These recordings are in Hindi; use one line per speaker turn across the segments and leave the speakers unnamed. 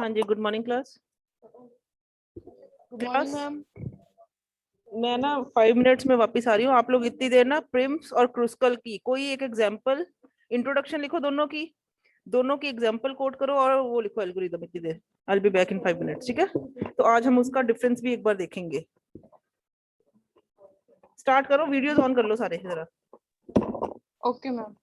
हाँ जी, good morning class.
Good morning ma'am.
मैं ना 5 मिनट्स में वापस आ रही हूँ। आप लोग इतनी देर ना प्रिम्स और क्रुस्कल की कोई एक एग्जांपल इंट्रोडक्शन लिखो, दोनों की एग्जांपल कोड करो और वो लिखो एल्गोरिदम इतनी देर। I will be back in 5 minutes, ठीक है? तो आज हम उसका डिफरेंस भी एक बार देखेंगे। स्टार्ट करो, वीडियोस ऑन कर लो सारे जरा।
Okay ma'am.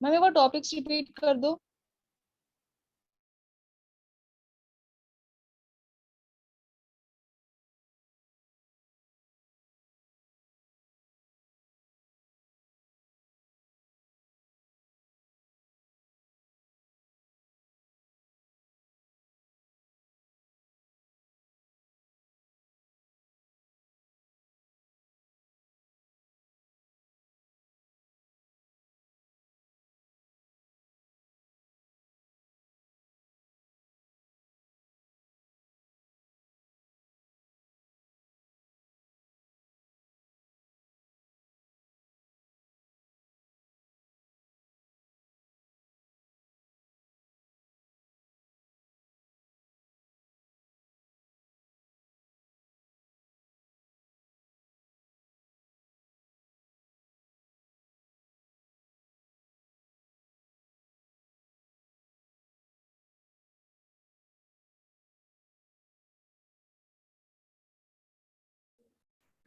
मैम एक बार टॉपिक्स रिपीट कर दो।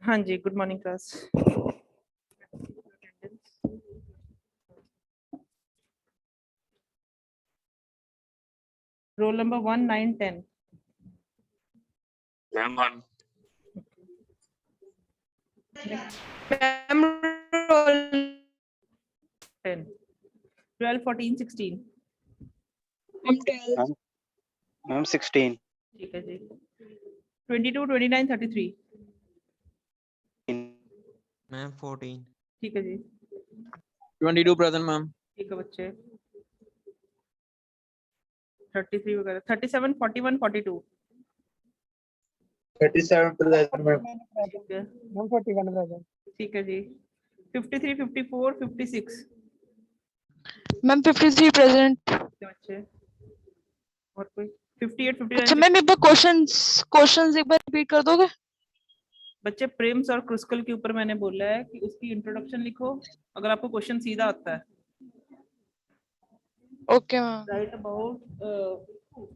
हाँ जी, good morning class. Roll number 1 9 10।
Ma'am 1
ma'am roll 10 12 14 16।
Ma'am 16।
ठीक है जी। 22 29 33।
मैम 14।
ठीक है जी।
22 प्रेजेंट मैम।
ठीक है बच्चे। 33 वगैरह 37 41 42।
37 प्रेजेंट मैम।
ठीक है।
41 प्रेजेंट।
ठीक है जी। 53 54 56।
Ma'am 53 present.
ठीक है बच्चे। और कोई 58
अच्छा
59।
मैम एक बार क्वेश्चंस एक बार रिपीट कर दोगे?
बच्चे प्रिम्स और क्रुस्कल के ऊपर मैंने बोला है कि उसकी इंट्रोडक्शन लिखो अगर आपको क्वेश्चन सीधा आता है।
Okay ma'am.
Write about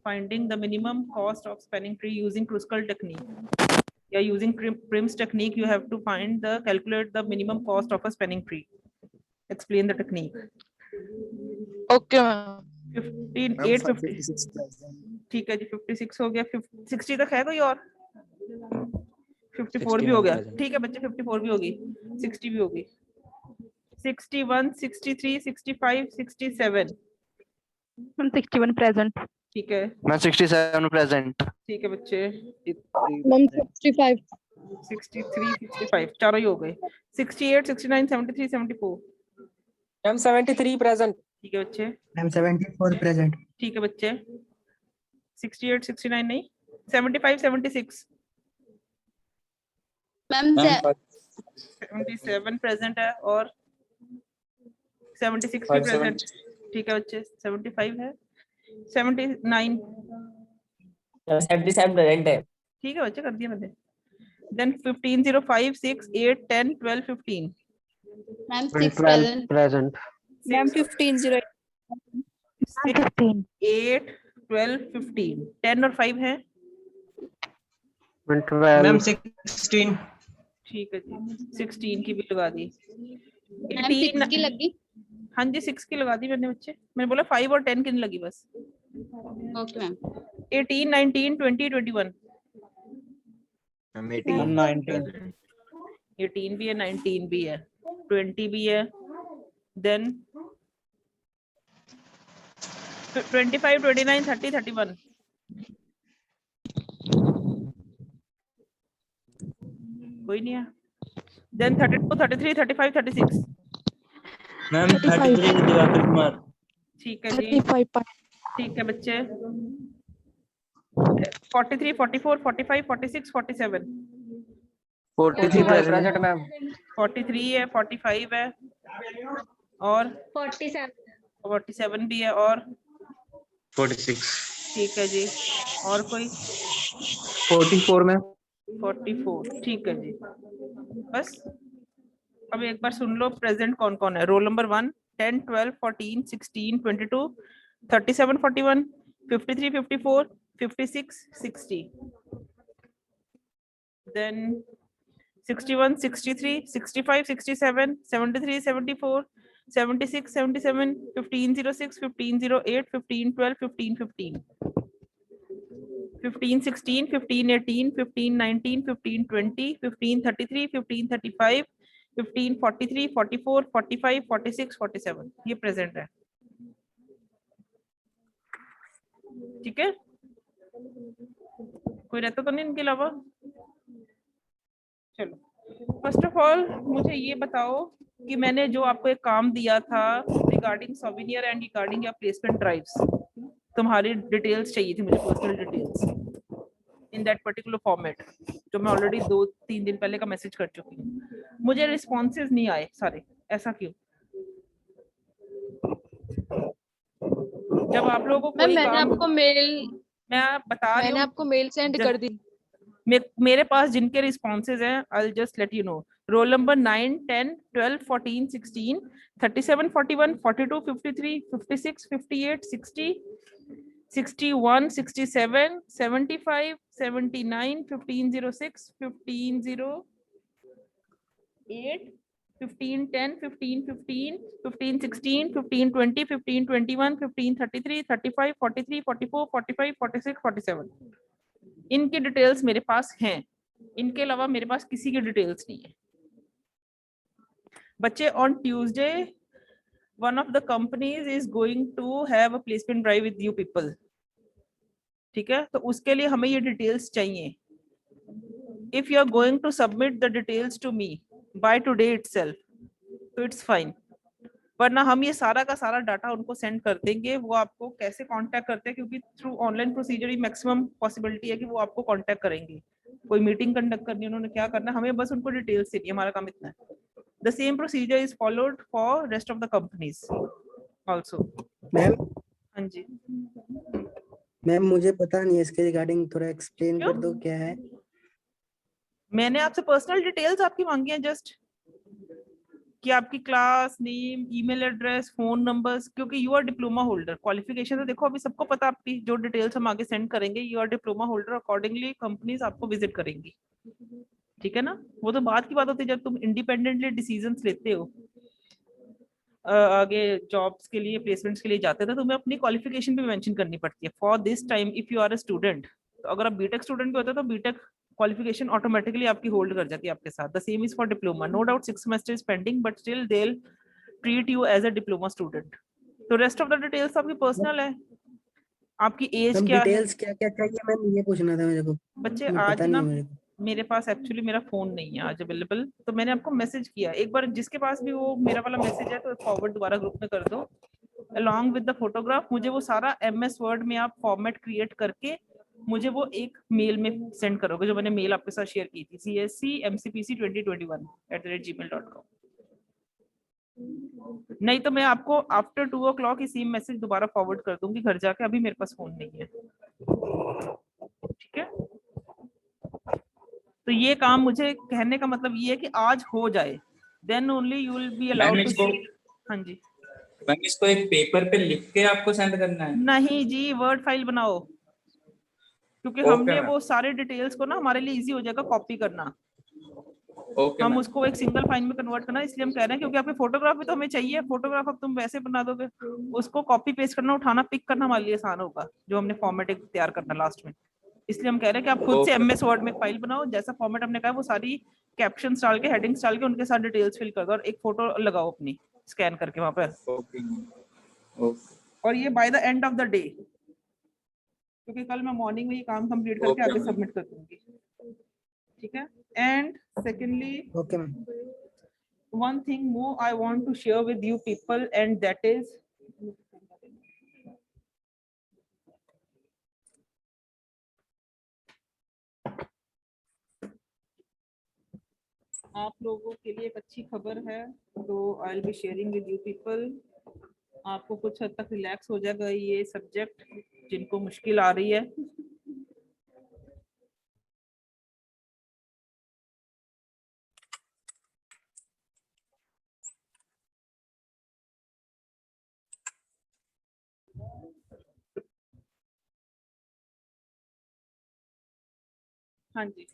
finding the minimum cost of spanning tree using Kruskal technique. Yeah, using Prim's technique, you have to calculate the minimum cost of a spanning tree. Explain the technique.
Okay ma'am.
58 56 ठीक है जी। 56 हो गया। 60 तक है कोई और? 54 भी हो गया। ठीक है बच्चे, 54 भी होगी, 60 भी होगी। 61 63 65 67।
61 प्रेजेंट।
ठीक है।
मैं 67 प्रेजेंट।
ठीक है बच्चे।
मैम 65
63 65 चारों ही हो गए। 68 69 73 74।
Ma'am 73 present.
ठीक है बच्चे,
मैम 74 प्रेजेंट।
ठीक है बच्चे, 68 69 नहीं, 75 76
मैम
77 प्रेजेंट है और 76 भी प्रेजेंट। ठीक है बच्चे, 75 है, 79
77 प्रेजेंट है।
ठीक है बच्चे, कर दिया मैंने। Then 15 0 5 6 8 10 12 15
ma'am
12 present.
मैम 15 0
15.
8 12 15 10 और 5 है।
And 12.
16।
ठीक है जी, 16 की भी लगा दी।
मैम 6 की लगी।
हाँ जी 6 की लगा दी मैंने बच्चे, मैंने बोला 5 और 10 की नहीं लगी बस।
Okay ma'am.
18 19 20 21
मैम
19।
18 भी है, 19 भी है, 20 भी है, देन 25 29 30 31 कोई नहीं है, देन 32 33 35 36
मैम 33 दिवाकर कुमार।
ठीक है जी,
35.
ठीक है बच्चे, 43 44 45 46 47
43 present.
मैम।
43 है, 45 है और 47 भी है और
46
ठीक है जी, और कोई
44 में
44 ठीक है जी। बस अब एक बार सुन लो प्रेजेंट कौन कौन है। रोल नंबर 1 10 12 14 16 22 37 41 53 54 56 60 then 61 63 65 67 73 74 76 77 15 06 15 08 15 12 15 15 15 16 15 18 15 19 15 20 15 33 15 35 15 43 44 45 46 47 ये प्रेजेंट है। ठीक है, कोई रहता तो नहीं इनके अलावा? चलो फर्स्ट ऑफ ऑल मुझे ये बताओ कि मैंने जो आपको एक काम दिया था रिगार्डिंग सोवेनियर एंड रिगार्डिंग या प्लेसमेंट ड्राइव्स, तुम्हारी डिटेल्स चाहिए थी मुझे, personal details in that particular format, जो मैं ऑलरेडी 2-3 दिन पहले का मैसेज कर चुकी हूँ। मुझे रिस्पॉन्सेज नहीं आए सारे, ऐसा क्यों? जब आप लोगों को
मैम
कोई
मैंने
काम,
आपको मेल
मैं बता रही
मैंने
हूँ,
आपको मेल सेंड कर दी।
मेरे पास जिनके रिस्पॉन्सेज हैं I just let you know. Roll number 9 10 12 14 16 37 41 42 53 56 58 60 61 67 75 79 15 06 15 08 15 10 15 15 15 16 15 20 15 21 15 33 35 43 44 45 46 47 इनकी डिटेल्स मेरे पास हैं। इनके अलावा मेरे पास किसी की डिटेल्स नहीं है। बच्चे on Tuesday one of the companies is going to have a placement drive with you people. ठीक है, तो उसके लिए हमें ये डिटेल्स चाहिए। If you are going to submit the details to me by today itself तो इट्स फाइन, वरना हम ये सारा का सारा डाटा उनको सेंड कर देंगे। वो आपको कैसे कांटेक्ट करते हैं, क्योंकि थ्रू ऑनलाइन प्रोसीजर ही मैक्सिमम पॉसिबिलिटी है कि वो आपको कांटेक्ट करेंगे। कोई मीटिंग कंडक्ट करनी है, उन्होंने क्या करना है, हमें बस उनको डिटेल्स देनी है, हमारा काम इतना है। The same procedure is followed for rest of the companies also.
Ma'am
हाँ जी,
मैम मुझे पता नहीं है इसके रिगार्डिंग, थोड़ा एक्सप्लेन
क्यों?
कर दो क्या है।
मैंने आपसे पर्सनल डिटेल्स आपकी मांगी है जस्ट, कि आपकी class name, email address, phone numbers, क्योंकि you are diploma holder. Qualification तो देखो अभी सबको पता, आपकी जो डिटेल्स हम आगे सेंड करेंगे, you are diploma holder, accordingly companies आपको विजिट करेंगी। ठीक है ना, वो तो बात की बात होती है जब तुम इंडिपेंडेंटली डिसीजंस लेते हो, आगे जॉब्स के लिए, प्लेसमेंट्स के लिए जाते हैं, तो तुम्हें अपनी क्वालिफिकेशन भी मेंशन करनी पड़ती है। For this time if you are a student, तो अगर आप बीटेक स्टूडेंट भी होते हैं तो बीटेक क्वालिफिकेशन ऑटोमेटिकली आपकी होल्ड कर जाती है आपके साथ। The same is for diploma. No doubt 6 semester is pending but still they will treat you as a diploma student. तो रेस्ट ऑफ द डिटेल्स आपकी पर्सनल है। आपकी एज
मैम
क्या है
डिटेल्स क्या क्या चाहिए मैम, ये पूछना था मेरे को।
बच्चे?
ये
आज
पता नहीं
ना
है मेरे को।
मेरे पास एक्चुअली मेरा फोन नहीं है आज अवेलेबल, तो मैंने आपको मैसेज किया। एक बार जिसके पास भी वो मेरा वाला मैसेज है तो फॉरवर्ड दोबारा ग्रुप में कर दो, अलॉन्ग विद द फोटोग्राफ। मुझे वो सारा MS वर्ड में आप फॉर्मेट क्रिएट करके मुझे वो एक मेल में सेंड करोगे, जो मैंने मेल आपके साथ शेयर की थी, cscmcpc2021@gmail.com। नहीं तो मैं आपको आफ्टर 2 o'clock ही सेम मैसेज दोबारा फॉरवर्ड कर दूंगी घर जाके, अभी मेरे पास फोन नहीं है। ठीक है, तो ये काम मुझे कहने का मतलब ये है कि आज हो जाए, then only you will be allowed to. हाँ जी
मैम, इसको एक पेपर पे लिख के आपको सेंड करना है?
नहीं जी, वर्ड फाइल बनाओ, क्योंकि
Okay,
हमने
ma'am.
वो सारे डिटेल्स को ना हमारे लिए इजी हो जाएगा कॉपी करना।
ओके
हम
मैम।
उसको एक सिंगल फाइल में कन्वर्ट करना, इसलिए हम कह रहे हैं, क्योंकि आपके फोटोग्राफ भी तो हमें चाहिए। फोटोग्राफ अब तुम वैसे बना दोगे, उसको कॉपी पेस्ट करना, उठाना, पिक करना हमारे लिए आसान होगा, जो हमने फॉर्मेट एक तैयार करना लास्ट में। इसलिए हम कह रहे हैं कि आप खुद से
Okay.
MS वर्ड में एक फाइल बनाओ, जैसा फॉर्मेट हमने कहा वो सारी कैप्शंस डाल के, हेडिंग्स डाल के, उनके साथ डिटेल्स फिल कर दो और एक फोटो लगाओ अपनी स्कैन करके वहां पर।
ओके ओके
और ये bye the end of the day, क्योंकि कल मैं मॉर्निंग में ये काम कंप्लीट करके
Okay,
आगे
ma'am.
सबमिट कर दूंगी। ठीक है, and secondly
okay ma'am.
one thing more I want to share with you people, and that is आप लोगों के लिए एक अच्छी खबर है, तो आई will be sharing with you people. आपको कुछ हद तक रिलैक्स हो जाएगा ये सब्जेक्ट जिनको मुश्किल आ रही है। हाँ जी,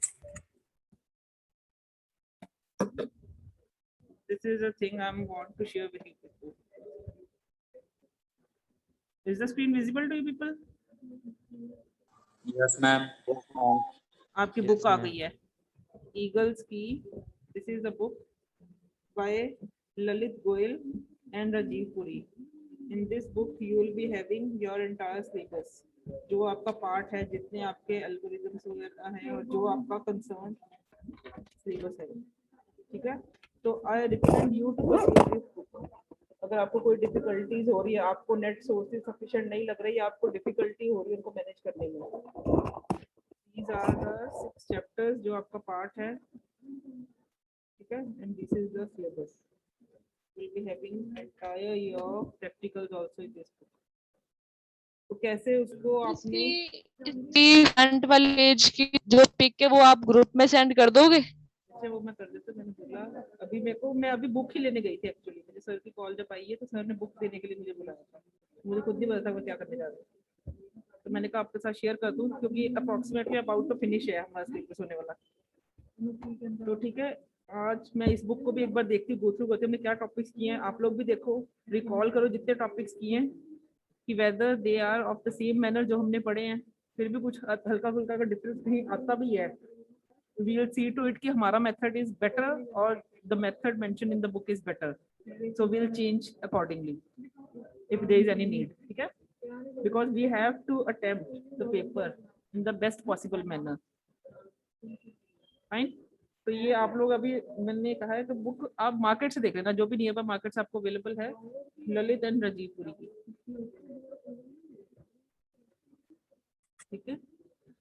this is a thing I want to share with you people. Is the screen visible to you people?
Yes ma'am.
आपकी बुक आ गई है ईगल्स की। This is the book by Lalit Goyal and Rajiv Puri. In this book you will be having your entire syllabus, जो आपका पार्ट है, जितने आपके एल्गोरिथम्स वगैरह हैं और जो आपका कंसर्न सिलेबस है। ठीक है, तो I recommend you to purchase this book. अगर आपको कोई डिफिकल्टीज हो रही है, आपको नेट सोर्सेज सफिशिएंट नहीं लग रही है, आपको डिफिकल्टी हो रही है उनको मैनेज करने में, these are the 6 chapters जो आपका पार्ट है। ठीक है, and this is the syllabus, we'll be having entire year of practicals also in this book। तो कैसे उसको आपने
इसकी फ्रंट वाली पेज की जो पिक है वो आप ग्रुप में सेंड कर दोगे?
अच्छा, वो मैं कर देता। मैंने बोला अभी मेरे को, मैं अभी बुक ही लेने गई थी एक्चुअली। मुझे सर की कॉल जब आई है तो सर ने बुक देने के लिए मुझे बुलाया था, मुझे खुद नहीं पता था वो क्या करने जा रहे थे, तो मैंने कहा आपके साथ शेयर कर दूं, क्योंकि अप्रोक्सीमेटली अबाउट टू फिनिश है हमारा सिलेबस होने वाला। तो ठीक है, आज मैं इस बुक को भी एक बार देखती हूँ, गो थ्रू करती हूँ, हमने क्या टॉपिक्स किए हैं। आप लोग भी देखो, रिकॉल करो जितने टॉपिक्स किए हैं, कि whether they are of the same manner जो हमने पढ़े हैं, फिर भी कुछ हल्का फुल्का का डिफरेंस कहीं आता भी है, we will see to it कि हमारा method is better or the method mentioned in the book is better, so we'll change accordingly if there is any need। ठीक है, because we have to attempt the paper in the best possible manner। Fine, तो ये आप लोग अभी मैंने कहा है कि बुक आप मार्केट से देख लेना, जो भी नियर बाय मार्केट से आपको अवेलेबल है, ललित एंड राजीव पुरी की। ठीक है,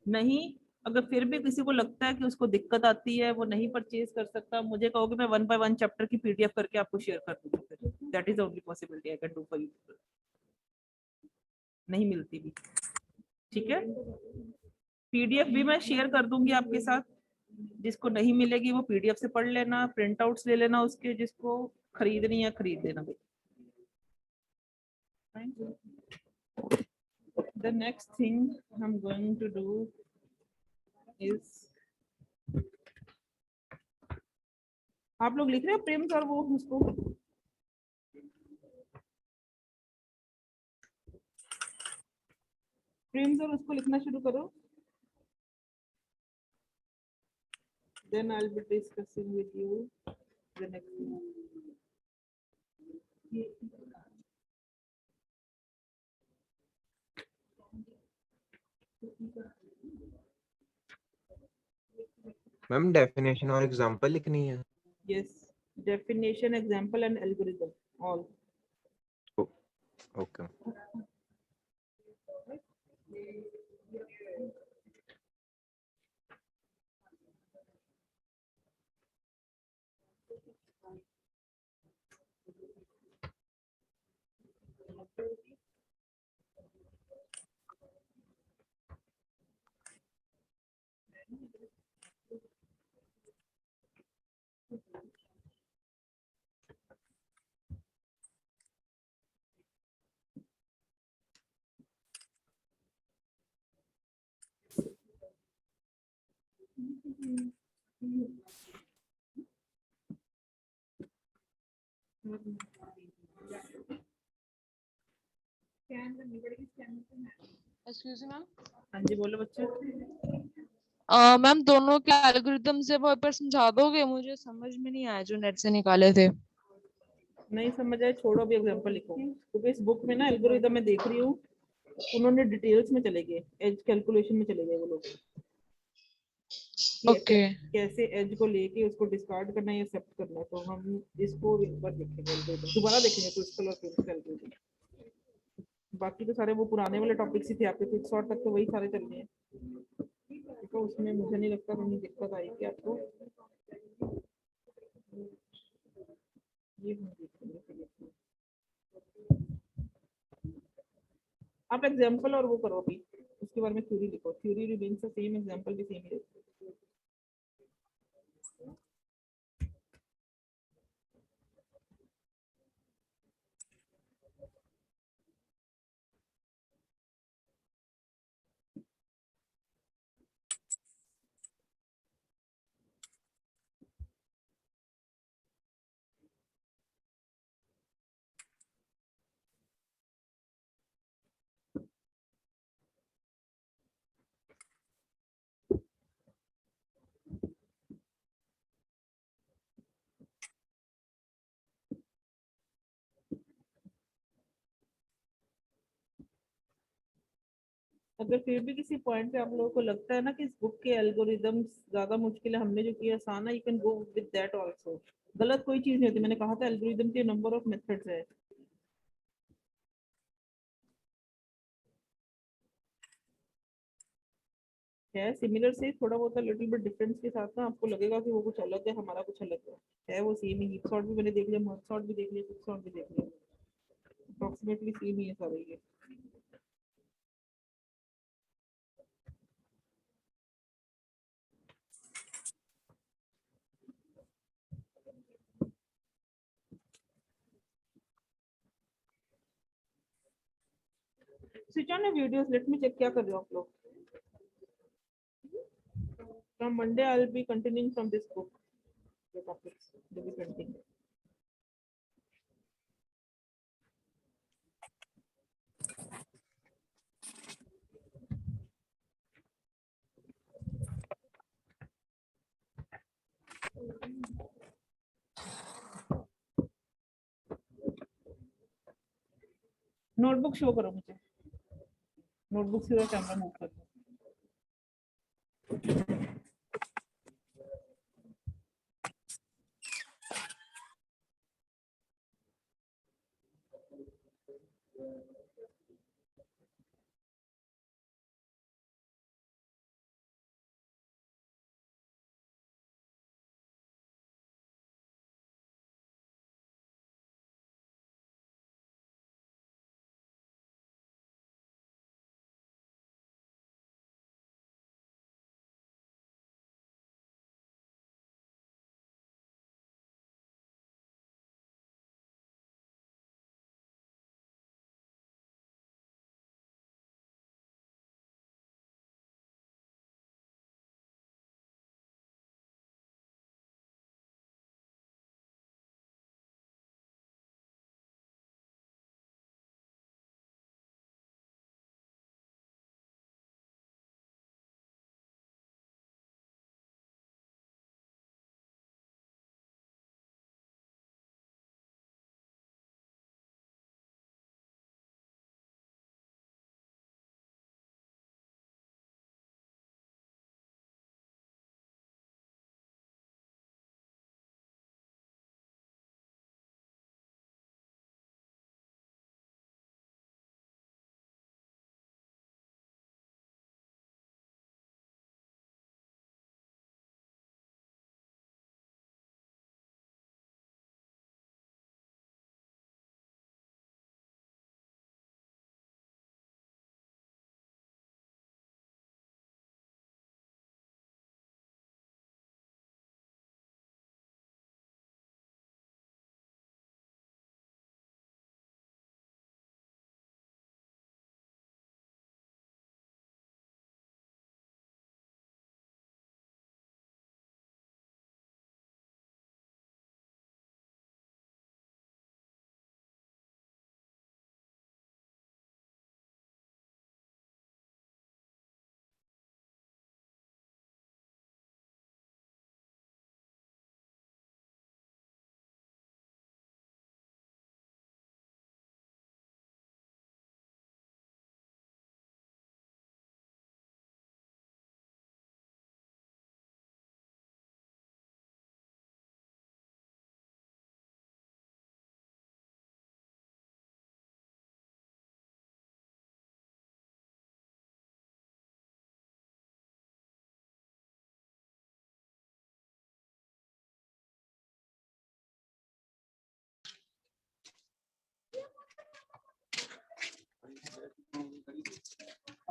नहीं अगर फिर भी किसी को लगता है कि उसको दिक्कत आती है, वो नहीं परचेज कर सकता, मुझे कहोगे मैं 1 by 1 चैप्टर की PDF करके आपको शेयर कर दूंगा, फिर that is only possibility I can do for you. नहीं मिलती भी, ठीक है, PDF भी मैं शेयर कर दूंगी आपके साथ। जिसको नहीं मिलेगी वो PDF से पढ़ लेना, प्रिंट आउट्स ले लेना उसके, जिसको खरीदनी है खरीद लेना भाई। The next thing I'm going to do is, आप लोग लिख रहे हो प्रेम और वो उसको, प्रेम और उसको लिखना शुरू करो। Then I'll be discussing with you the next thing।
Ma'am definition और एग्जांपल लिखनी है।
Yes, definition, example and algorithm all.
Okay.
Excuse me ma'am.
हाँ जी बोलो बच्चे।
मैम दोनों के एल्गोरिदम से वो पर समझा दोगे, मुझे समझ में नहीं आया जो नेट से निकाले थे।
नहीं समझ आए, छोड़ो, अभी एग्जांपल लिखो, क्योंकि इस बुक में ना एल्गोरिदम में देख रही हूँ उन्होंने डिटेल्स में चले गए, एज कैलकुलेशन में चले गए वो लोग कि
ओके
कैसे एज को लेके उसको डिस्कार्ड करना है या एक्सेप्ट करना है। तो हम इसको एक बार देखेंगे, algorithm दोबारा देखेंगे क्रिस्टल और प्रिंसिपल एल्गोरिथम। बाकी तो सारे वो पुराने वाले टॉपिक्स ही थे आपके, क्विक सॉर्ट तक तो वही सारे चल रहे हैं, तो उसमें मुझे नहीं लगता कहीं दिक्कत आएगी आपको। ये हम देखेंगे फिर। आप एग्जांपल और वो करो अभी, उसके बारे में थ्योरी लिखो, theory remains the same, example भी सेम है। अगर फिर भी किसी पॉइंट पे आप लोगों को लगता है ना कि इस बुक के एल्गोरिदम्स ज्यादा मुश्किल है, हमने जो किया आसान है, you can go with that also. गलत कोई चीज नहीं होती, मैंने कहा था एल्गोरिदम के नंबर ऑफ मेथड्स है सिमिलर से, थोड़ा बहुत लिटिल बिट डिफरेंस के साथ ना आपको लगेगा कि वो कुछ अलग है, हमारा कुछ अलग है वो सेम ही। हीप सॉर्ट भी मैंने देख लिया, मर्ज सॉर्ट भी देख लिया, क्विक सॉर्ट भी देख लिया, अप्रोक्सीमेटली सेम ही है सारे ये। Switch on the videos, let me check क्या कर रहे हो आप लोग। From Monday, I will be continuing from this book, the topics, the different things. Notebook show करो मुझे, नोटबुक से कैमरा मूव करो।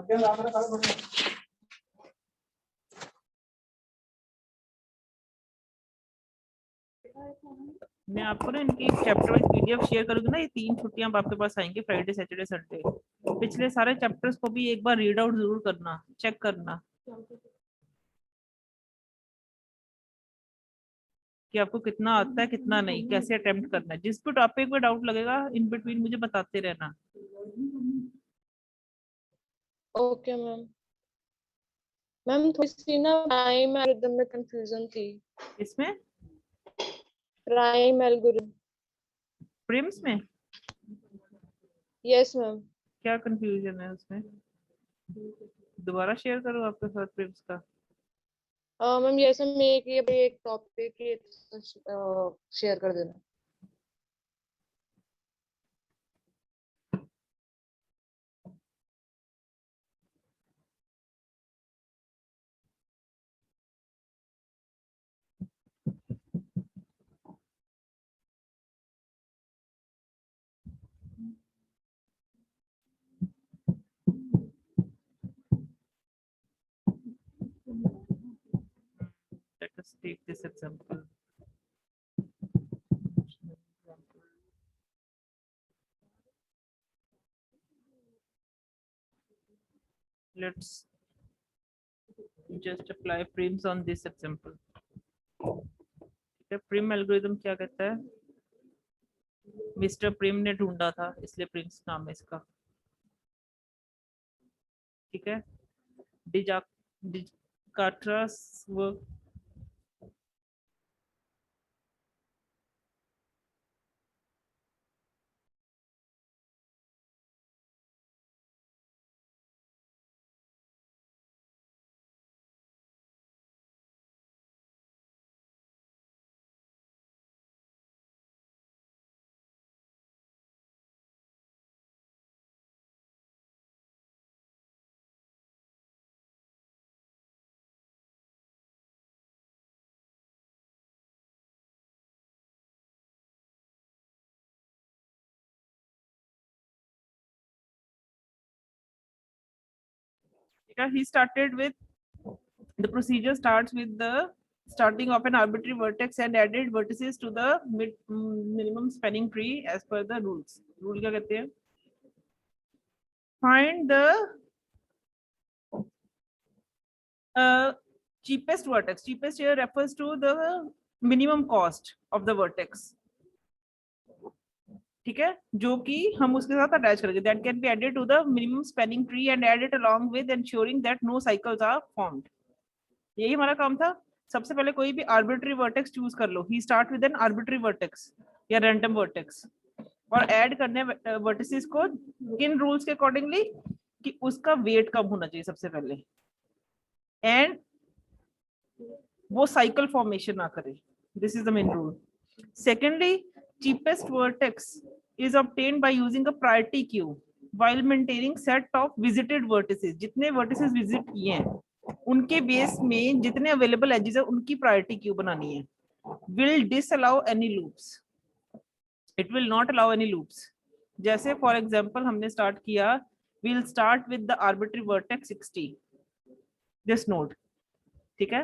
मैं आपको ना इनकी चैप्टर वाइज पीडीएफ शेयर करूंगी ना, ये 3 छुट्टियां अब आपके पास आएंगी, फ्राइडे सैटरडे संडे। पिछले सारे चैप्टर्स को भी एक बार रीड आउट जरूर करना, चेक करना कि आपको कितना आता है कितना नहीं, कैसे अटेम्प्ट करना है। जिस भी टॉपिक में डाउट लगेगा इन बिटवीन मुझे बताते रहना।
Okay ma'am. मैम थोड़ी सी ना प्राइम एल्गोरिथम में कंफ्यूजन थी।
इसमें
प्राइम एल्गोरिथम।
प्रिम्स में
यस मैम।
क्या कंफ्यूजन है उसमें? दोबारा शेयर करो आपके साथ प्रिम्स का।
मैम यस मैम, एक टॉपिक शेयर कर देना।
Let us take this example. Let's just apply prims on this example. Prim algorithm क्या कहता है? मिस्टर प्रिम ने ढूंढा था, इसलिए प्रिम्स नाम है इसका। ठीक है। डिजार्ट्रस work he started with the procedure starts with the starting of an arbitrary vertex and added vertices to the minimum spanning tree as per the rules. Rule क्या कहते हैं? Find the cheapest vertex. Cheapest here refers to the minimum cost of the vertex. ठीक है, जो कि हम उसके साथ अटैच करेंगे। That can be added to the minimum spanning tree and added along with ensuring that no cycles are formed. यही हमारा काम था। सबसे पहले कोई भी आर्बिट्री वर्टेक्स चूज कर लो। He start with an arbitrary vertex या रैंडम वर्टेक्स और ऐड करने वर्टिसेस को किन रूल्स के अकॉर्डिंगली कि उसका वेट कम होना चाहिए सबसे पहले, एंड वो साइकिल फॉर्मेशन ना करे। This is the main rule. Secondly, cheapest vertex is obtained by using a priority queue while maintaining set of visited vertices. जितने vertices visit किए हैं उनके बेस में जितने available edges है उनकी priority queue बनानी है। Will disallow any loops. It will not allow any loops. जैसे for example हमने start किया, we'll start with the arbitrary vertex 60, this node. ठीक है,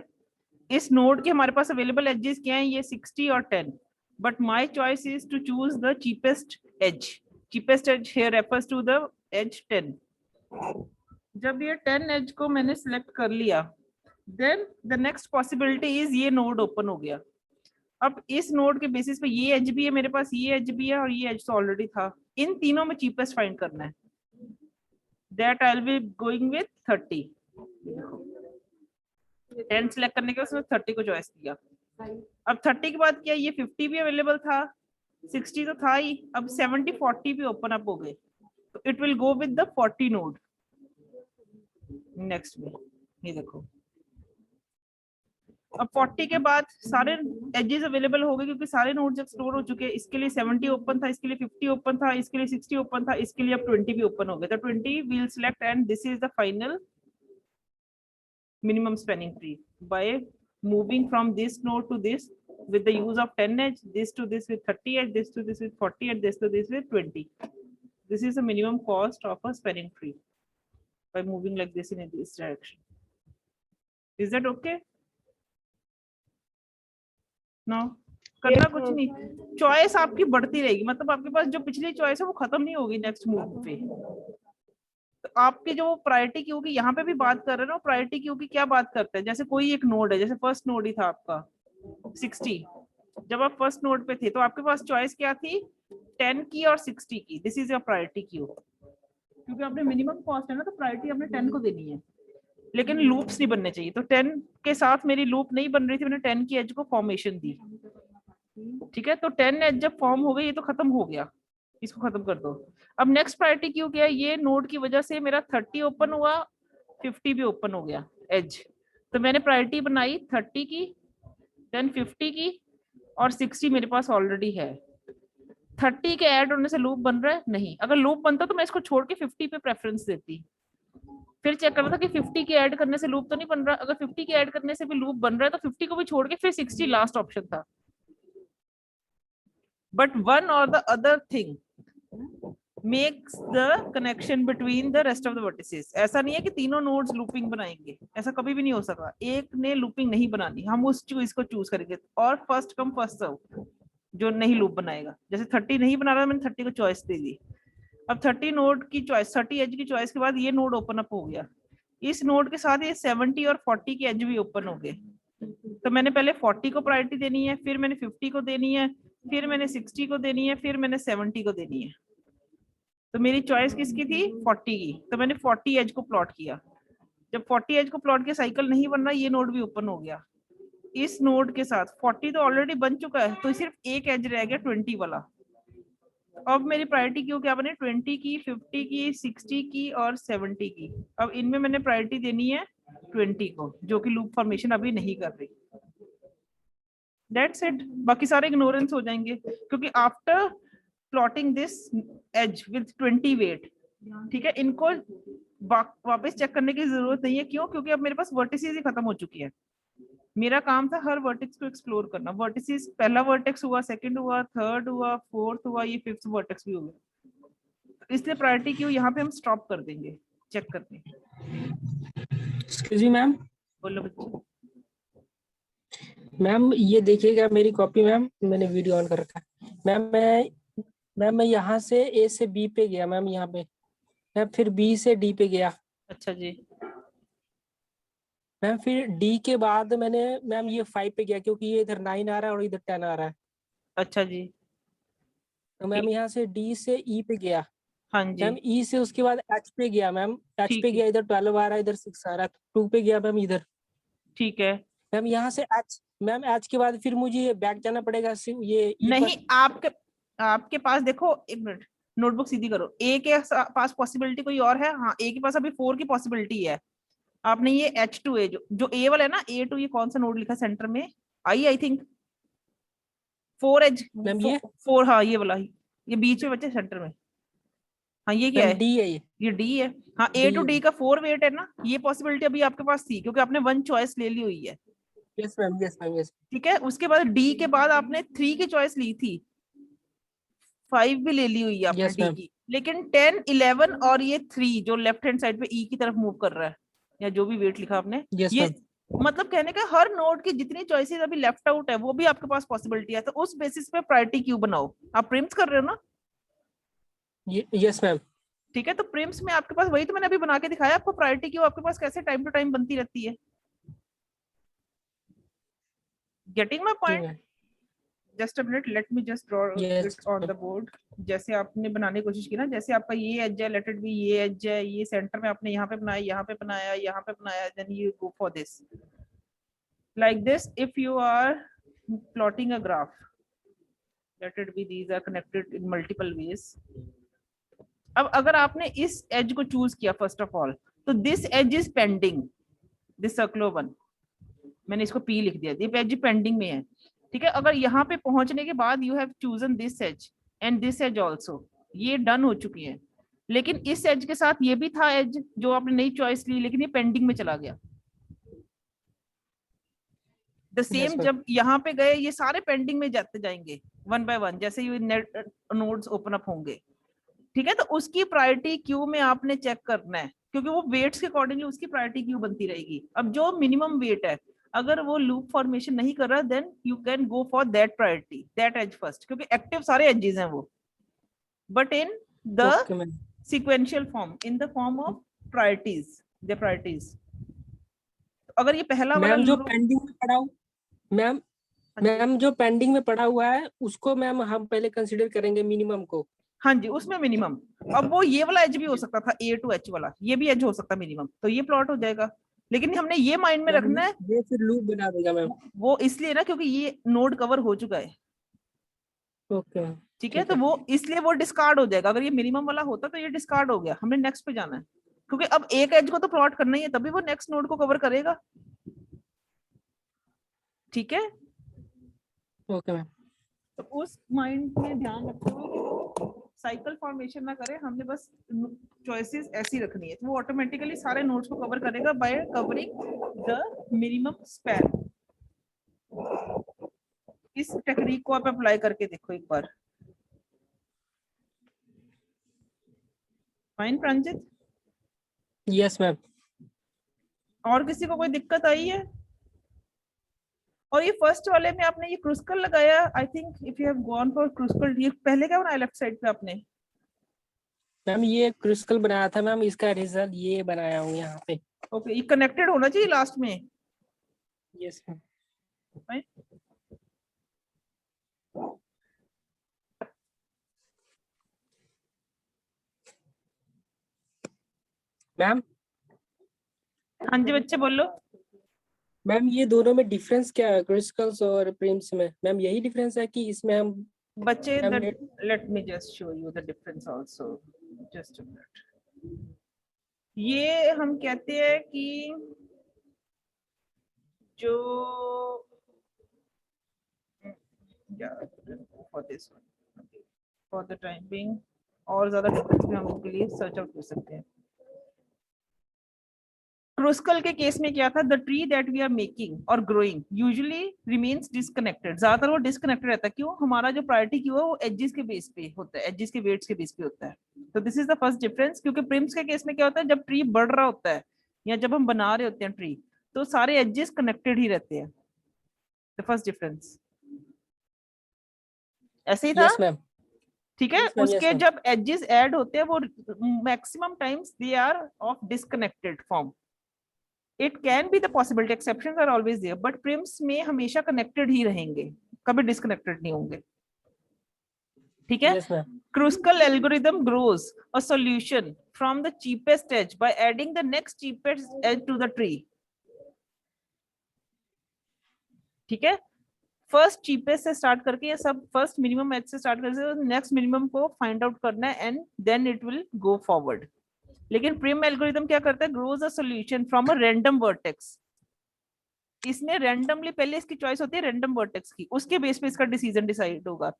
इस node के हमारे पास available edges क्या हैं? ये 60 और 10. But my choice is to choose the cheapest edge. Cheapest edge here refers to the edge 10. जब ये 10 edge को मैंने select कर लिया, then the next possibility is ये node open हो गया। अब इस node के basis पे ये edge भी है मेरे पास, ये edge भी है और ये edge तो already था। इन तीनों में cheapest find करना है। That I'll be going with 30. 10 select करने के बाद उसने 30 को choice किया। अब 30 के बाद क्या, ये 50 भी अवेलेबल था, 60 तो था ही, अब 70 40 भी ओपन अप हो गए, तो it will go with the 40 node. Next में ये देखो, अब 40 के बाद सारे एजेस अवेलेबल हो गए क्योंकि सारे नोड्स एक्सप्लोर हो चुके हैं। इसके लिए 70 ओपन था, इसके लिए 50 ओपन था, इसके लिए 60 ओपन था, इसके लिए अब 20 भी ओपन हो गए। तो 20 will select and this is the final minimum spanning tree by moving from this node to this with the use of 10 edge, this to this with 30 edge, this to this with 40 edge, this to this with 20. This is the minimum cost of a spanning tree by moving like this in this direction. Is that okay? No, करना कुछ नहीं, चॉइस आपकी बढ़ती रहेगी, मतलब आपके पास जो पिछली चॉइस है वो खत्म नहीं होगी नेक्स्ट मूव पे। तो आपकी जो प्रायोरिटी क्यू की यहाँ पे भी बात कर रहे हैं ना, प्रायोरिटी क्यू की क्या बात करते हैं, जैसे कोई एक नोड है, जैसे फर्स्ट नोड ही था आपका 60, जब आप फर्स्ट नोड पे थे तो आपके पास चॉइस क्या थी, 10 की और 60 की। This is your priority queue, क्योंकि आपने मिनिमम कॉस्ट है ना, तो प्रायोरिटी आपने 10 को देनी है, लेकिन लूप्स नहीं बनने चाहिए। तो 10 के साथ मेरी लूप नहीं बन रही थी, मैंने 10 की एज को फॉर्मेशन दी, ठीक है। तो 10 एज जब फॉर्म हो गई, ये तो खत्म हो गया, इसको खत्म कर दो। अब नेक्स्ट प्रायोरिटी क्यू क्या है, ये नोड की वजह से मेरा 30 ओपन हुआ, 50 भी ओपन हो गया एज, तो मैंने प्रायोरिटी बनाई 30 की, देन 50 की, और 60 मेरे पास ऑलरेडी है। 30 के ऐड होने से लूप बन रहा है नहीं, अगर लूप बनता तो मैं इसको छोड़ के 50 पे प्रेफरेंस देती, फिर चेक करना था कि 50 के ऐड करने से लूप तो नहीं बन रहा। अगर 50 के ऐड करने से भी लूप बन रहा है तो 50 को भी छोड़ के फिर 60 लास्ट ऑप्शन था। बट वन और the other thing makes the connection between the rest of the vertices. ऐसा नहीं है कि तीनों नोड्स लूपिंग बनाएंगे, ऐसा कभी भी नहीं हो सकता। एक ने लूपिंग नहीं बनानी, हम उस चीज को चूज करेंगे, और फर्स्ट कम फर्स्ट सर्व जो नहीं लूप बनाएगा। जैसे 30 नहीं बना रहा, मैंने 30 को चॉइस दे दी। अब 30 नोड की चॉइस, 30 एज की चॉइस के बाद ये नोड ओपन अप हो गया, इस नोड के साथ ये 70 और 40 के एज भी ओपन हो गए। तो मैंने पहले 40 को प्रायोरिटी देनी है, फिर मैंने 50 को देनी है, फिर मैंने 60 को देनी है, फिर मैंने 70 को देनी है। तो मेरी चॉइस किसकी थी, 40 की। तो मैंने 40 एज को प्लॉट किया, जब 40 एज को प्लॉट किया, साइकिल नहीं बन रहा, ये नोड भी ओपन हो गया। इस नोड के साथ 40 तो ऑलरेडी बन चुका है, तो सिर्फ एक एज रह गया 20 वाला। अब मेरी प्रायोरिटी क्यों क्या बने, 20 की, 50 की, 60 की और 70 की। अब इनमें मैंने प्रायोरिटी देनी है 20 को, जो कि लूप फॉर्मेशन अभी नहीं कर रही। That's it. बाकी सारे इग्नोरेंस हो जाएंगे, क्योंकि after plotting this edge with 20 weight, ठीक है, इनको वापस चेक करने की जरूरत नहीं है। क्यों, क्योंकि अब मेरे पास वर्टिसेस ही खत्म हो चुकी है। मेरा काम था हर वर्टेक्स को एक्सप्लोर करना। वर्टिसेस, पहला वर्टेक्स हुआ, सेकंड हुआ, थर्ड हुआ, फोर्थ हुआ, ये फिफ्थ वर्टेक्स भी हो गया। इसलिए प्रायोरिटी क्यू यहाँ पे हम स्टॉप कर देंगे चेक करके।
Excuse me ma'am.
बोलो बच्चे।
मैम ये देखिएगा मेरी कॉपी, मैम मैंने वीडियो ऑन कर रखा है। मैम मैं यहाँ से ए से बी पे गया मैम, यहाँ पे मैम, फिर बी से डी पे गया।
अच्छा जी।
मैम फिर डी के बाद मैंने मैम ये 5 पे गया, क्योंकि ये इधर 9 आ रहा है और इधर 10 आ रहा है।
अच्छा जी।
तो मैम यहाँ से डी से ई पे गया।
हाँ जी।
मैम ई से उसके बाद एच पे गया मैम, एच
ठीक
पे
है।
गया, इधर 12 आ रहा है, इधर 6 आ रहा है, 2 पे गया मैम इधर।
ठीक है
मैम यहाँ से एच, मैम एच के बाद फिर मुझे बैक जाना पड़ेगा ये E
नहीं, आपके पास देखो, एक मिनट, नोटबुक सीधी करो। ए के पास पॉसिबिलिटी कोई और है? हाँ, ए के पास अभी 4 की पॉसिबिलिटी है। आपने ये H2A जो ए वाला है ना, A2, ये कौन सा नोड लिखा सेंटर में, आई थिंक 4 एज
मैम ये
4, हाँ ये वाला, ये बीच में बच्चे सेंटर में। हाँ ये क्या है,
डी है
ये डी है। हाँ, A to
D
D का 4 वेट है ना, ये पॉसिबिलिटी अभी आपके पास थी, क्योंकि आपने 1 चॉइस ले ली हुई है।
Yes ma'am, yes ma'am, yes.
ठीक है, उसके बाद डी के बाद आपने 3 की चॉइस ली थी, 5 भी ले ली हुई है आपने
Yes,
डी
ma'am.
की, लेकिन 10, 11 और ये 3 जो लेफ्ट हैंड साइड पे ई की तरफ मूव कर रहा है, या जो भी वेट लिखा आपने,
Yes,
ये
ma'am.
मतलब कहने का हर नोड की जितनी चॉइसेस अभी लेफ्ट आउट है वो भी आपके पास पॉसिबिलिटी है। तो उस बेसिस पे प्रायोरिटी क्यू बनाओ। आप प्रिम्स कर रहे हो ना?
Yes ma'am.
ठीक है, तो प्रिम्स में आपके पास वही तो मैंने अभी बना के दिखाया आपको, प्रायोरिटी क्यू आपके पास कैसे टाइम टू टाइम बनती रहती है। Getting my point? Just a minute, let me just draw it on the board. जैसे आपने बनाने की कोशिश की ना, जैसे आपका ये एज है, लेट इट बी ये एज है, ये सेंटर में आपने यहाँ पे बनाया, यहाँ पे बनाया, यहाँ पे बनाया, then you go for this like this. If you are plotting a graph, let it be these are connected in multiple ways. अब अगर आपने इस एज को चूज किया फर्स्ट ऑफ ऑल, तो this edge is pending, this circular one, मैंने इसको P लिख दिया, ये एज पेंडिंग में है। ठीक है, अगर यहाँ पे पहुंचने के बाद you have chosen this edge and this edge also, ये डन हो चुकी है। लेकिन इस एज के साथ ये भी था एज जो आपने नई चॉइस ली, लेकिन ये पेंडिंग में चला गया। द सेम
Yes,
जब यहाँ पे गए, ये सारे पेंडिंग में जाते जाएंगे वन बाय वन, जैसे ये नेट नोड्स ओपन अप होंगे। ठीक है, तो उसकी प्रायोरिटी क्यू में आपने चेक करना है क्योंकि वो वेट्स के अकॉर्डिंगली उसकी प्रायोरिटी क्यू बनती रहेगी। अब जो मिनिमम वेट है, अगर वो लूप फॉर्मेशन नहीं कर रहा, then you can go for that priority, that edge first, क्योंकि एक्टिव सारे एजेस हैं वो, but in the
okay ma'am.
sequential form, in the form of priorities, their priorities। अगर ये पहला वाला
मैम जो
loop-
पेंडिंग में पड़ा मैम मैम जो पेंडिंग में पड़ा हुआ है उसको मैम हम पहले कंसीडर करेंगे मिनिमम को।
हाँ जी, उसमें मिनिमम, अब वो ये वाला एज भी हो सकता था, A to H वाला, ये भी एज हो सकता मिनिमम, तो ये प्लॉट हो जाएगा। लेकिन हमने ये माइंड में रखना है,
ये फिर लूप बना देगा मैम।
वो इसलिए ना क्योंकि ये नोड कवर हो चुका है।
ओके
ठीक है, तो वो इसलिए वो डिस्कार्ड हो जाएगा। अगर ये मिनिमम वाला होता तो ये डिस्कार्ड हो गया, हमने नेक्स्ट पे जाना है, क्योंकि अब एक एज को तो प्लॉट करना ही है, तभी वो नेक्स्ट नोड को कवर करेगा। ठीक है,
ओके मैम।
तो उस माइंड में ध्यान रखते हुए साइकिल फॉर्मेशन ना करें, हमने बस चॉइसेस ऐसी रखनी है, तो वो ऑटोमेटिकली सारे नोड्स को कवर करेगा by covering the minimum span. इस टेक्निक को आप अप्लाई करके देखो एक बार। Fine Pranjit,
yes ma'am.
और किसी को कोई दिक्कत आई है? और ये फर्स्ट वाले में आपने ये क्रूस्कल लगाया, I think if you have gone for Kruskal, ये पहले क्या बनाया लेफ्ट साइड पे आपने?
मैम ये क्रिस्टल बनाया था मैम, इसका रिजल्ट ये बनाया हूँ यहाँ पे।
ओके, ये कनेक्टेड होना चाहिए लास्ट में।
Yes ma'am. मैम
हाँ जी बच्चे बोलो।
मैम ये दोनों में डिफरेंस क्या है, क्रिस्टल्स और प्रिम्स में? मैम यही डिफरेंस है कि इसमें हम
बच्चे
हमने-
let me just show you the difference also, just a minute. ये हम कहते हैं कि जो for this one, for the time being, और ज्यादा डिफरेंस भी हम उनके लिए सर्च आउट कर सकते हैं। क्रूस्कल के केस में क्या था, the tree that we are making और ग्रोइंग यूजुअली रिमेन्स डिस्कनेक्टेड, ज्यादातर वो डिस्कनेक्टेड रहता है। क्यों? हमारा जो प्रायोरिटी क्यू है वो एजेस के बेस पे होता है, एजेस के वेट्स के बेस पे होता है। तो this is the first difference. क्योंकि प्रिम्स के केस में क्या होता है, जब ट्री बढ़ रहा होता है या जब हम बना रहे होते हैं ट्री, तो सारे एजेस कनेक्टेड ही रहते हैं। द फर्स्ट डिफरेंस ऐसे ही था।
Yes ma'am.
ठीक है,
Yes, ma'am, yes,
उसके
ma'am.
जब एजेस ऐड होते हैं वो maximum times they are of disconnected form. It can be the possibility, exceptions are always there, but Prim's में हमेशा कनेक्टेड ही रहेंगे, कभी डिस्कनेक्टेड नहीं होंगे। ठीक है,
yes ma'am.
Kruskal algorithm grows a solution from the cheapest edge by adding the next cheapest edge to the tree. ठीक है, फर्स्ट चीपेस्ट से स्टार्ट करके ये सब फर्स्ट मिनिमम एज से स्टार्ट करके नेक्स्ट मिनिमम को फाइंड आउट करना है, and then it will go forward. लेकिन प्रिम एल्गोरिथम क्या करता है, grows a solution from a random vertex. इसमें रैंडमली पहले इसकी चॉइस होती है रैंडम वर्टेक्स की, उसके बेस पे इसका डिसीजन डिसाइड होगा,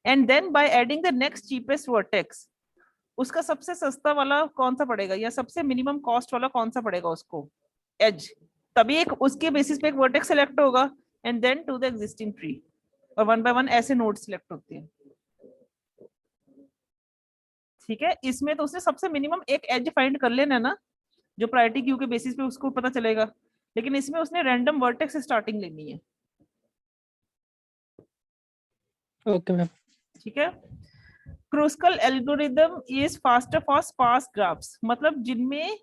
and then by adding the next cheapest vertex, उसका सबसे सस्ता वाला कौन सा पड़ेगा या सबसे मिनिमम कॉस्ट वाला कौन सा पड़ेगा उसको एज, तभी एक उसके बेसिस पे एक वर्टेक्स सेलेक्ट होगा, and then to the existing tree, और वन बाय वन ऐसे नोड सिलेक्ट होते हैं। ठीक है, इसमें तो उसने सबसे मिनिमम एक एज फाइंड कर लेना ना, जो प्रायोरिटी क्यू के बेसिस पे उसको पता चलेगा, लेकिन इसमें उसने रैंडम वर्टेक्स से स्टार्टिंग लेनी है।
Okay ma'am.
ठीक है, Kruskal algorithm is faster for sparse graphs, मतलब जिनमें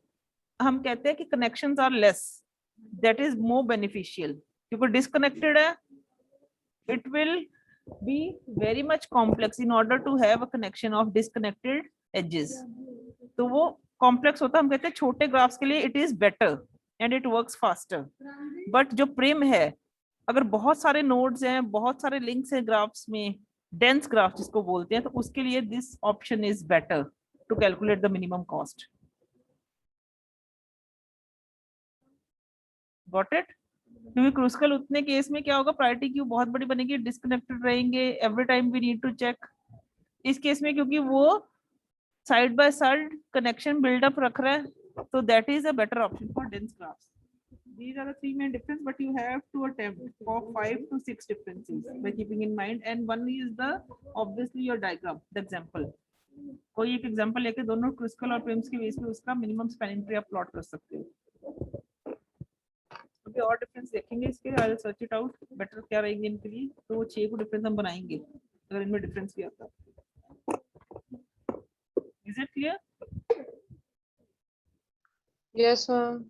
हम कहते हैं कि connections are less, that is more beneficial. क्योंकि डिस्कनेक्टेड है, it will be very much complex in order to have a connection of disconnected edges। तो वो कॉम्प्लेक्स होता है, हम कहते हैं छोटे ग्राफ्स के लिए it is better and it works faster. But जो प्रिम है, अगर बहुत सारे नोड्स हैं, बहुत सारे लिंक्स हैं ग्राफ्स में, डेंस ग्राफ जिसको बोलते हैं, तो उसके लिए this option is better to calculate the minimum cost. Got it? क्योंकि क्रूस्कल उतने केस में क्या होगा, प्रायोरिटी क्यू बहुत बड़ी बनेगी, डिस्कनेक्टेड रहेंगे, every time we need to check. इस केस में क्योंकि वो side by side connection buildup रख रहा है, तो that is a better option for dense graphs. These are the three main difference, but you have to attempt for 5 to 6 differences by keeping in mind, and one is the obviously your diagram, the example, कोई एक एग्जांपल लेके दोनों क्रिस्कल और प्रिम्स के बेस पे उसका मिनिमम स्पैनिंग ट्री आप प्लॉट कर सकते हो। ओके, और डिफरेंस देखेंगे इसके, I will search it out better क्या रहेंगे इनके लिए, तो वो 6 को डिफरेंस हम बनाएंगे अगर इनमें डिफरेंस भी आता है। Is it clear?
Yes ma'am.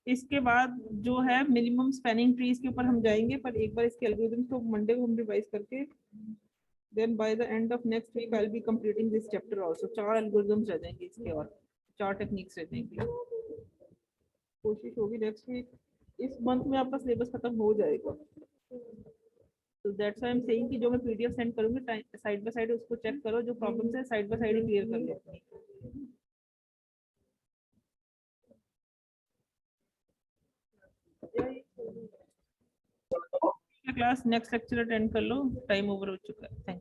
इसके बाद जो है मिनिमम स्पैनिंग ट्रीज के ऊपर हम जाएंगे, पर एक बार इसके एल्गोरिथम्स को मंडे को हम रिवाइज करके then by the end of next week I will be completing this chapter also. 4 algorithms रह जाएंगे इसके और 4 टेक्निक्स रह जाएंगी। कोशिश होगी नेक्स्ट वीक, इस मंथ में आपका सिलेबस खत्म हो जाएगा। तो that's why I am saying कि जो मैं पीडीएफ सेंड करूंगी साइड बाय साइड उसको चेक करो, जो प्रॉब्लम्स है side by side he clear कर लो अपनी। क्लास नेक्स्ट लेक्चर अटेंड कर लो, टाइम ओवर हो चुका है। Thank you.